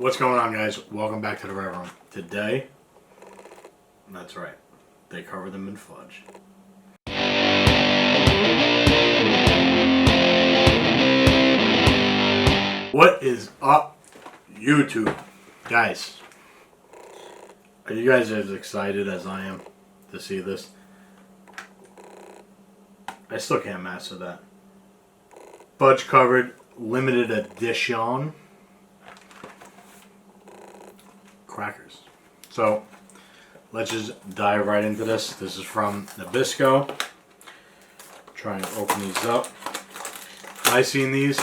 What's going on, guys? Welcome back to the Red Room. Today, that's right, they cover them in fudge. What is up, YouTube? Guys, are you guys as excited as I am to see this? I still can't master that. Fudge covered limited edition crackers. So let's just dive right into this. This is from Nabisco. Try and open these up. I seen these.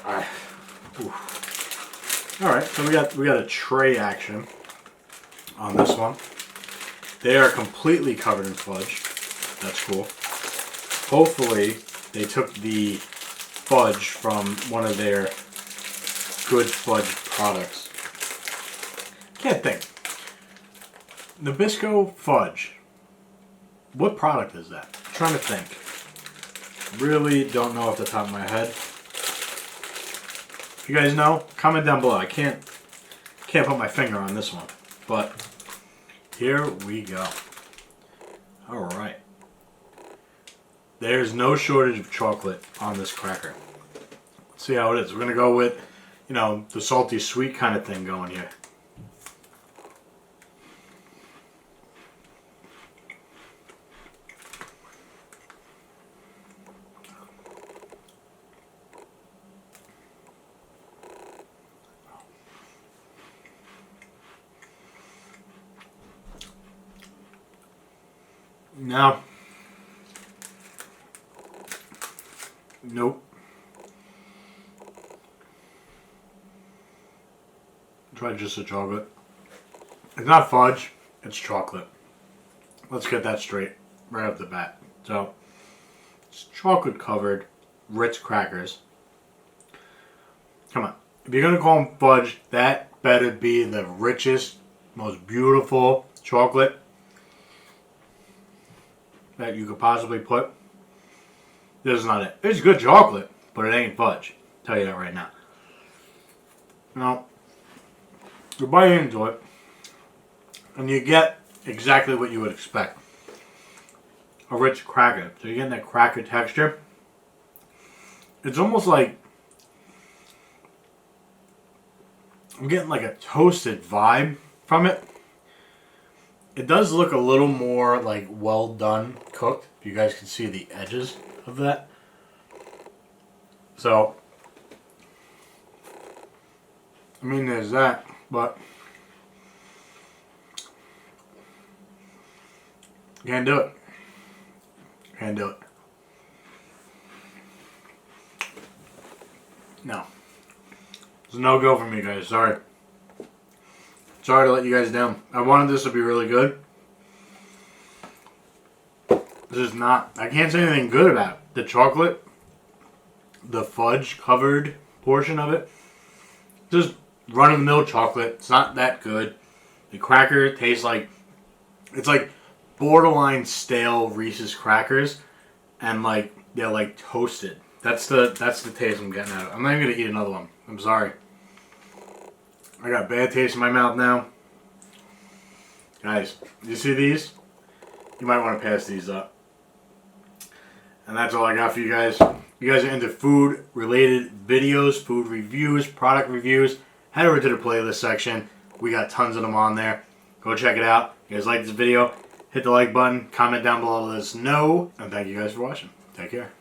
Alright, so we got a tray action on this one. They are completely covered in fudge. That's cool. Hopefully they took the fudge from one of their good fudge products. Can't think. Nabisco fudge. What product is that? I'm trying to think. Really don't know off the top of my head. If you guys know, comment down below. I can't put my finger on this one. But here we go. Alright. There's no shortage of chocolate on this cracker. Let's see how it is. We're going to go with, you know, the salty sweet kind of thing going here. No. Nope. Try just the chocolate. It's not fudge, it's chocolate. Let's get that straight right off the bat. So, it's chocolate covered Ritz crackers. Come on. If you're going to call them fudge, that better be the richest, most beautiful chocolate that you could possibly put. This is not it. It's good chocolate, but it ain't fudge. I'll tell you that right now. Now, you bite into it, and you get exactly what you would expect. A rich cracker. So you're getting that cracker texture. It's almost like I'm getting like a toasted vibe from it. It does look a little more like well done cooked. You guys can see the edges of that. So, I mean, there's that, but can't do it. Can't do it. No. It's a no-go for me, guys. Sorry. Sorry to let you guys down. I wanted this to be really good. This is not. I can't say anything good about it. The chocolate, the fudge covered portion of it, just run-of-the-mill chocolate. It's not that good. The cracker tastes like, it's like borderline stale Reese's crackers, and like they're like toasted. That's the taste I'm getting out of it. I'm not even gonna eat another one. I'm sorry. I got a bad taste in my mouth now. Guys, you see these? You might want to pass these up. And that's all I got for you guys. You guys are into food-related videos, food reviews, product reviews. Head over to the playlist section. We got tons of them on there. Go check it out. If you guys like this video, hit the like button, comment down below, let us know. And thank you guys for watching. Take care.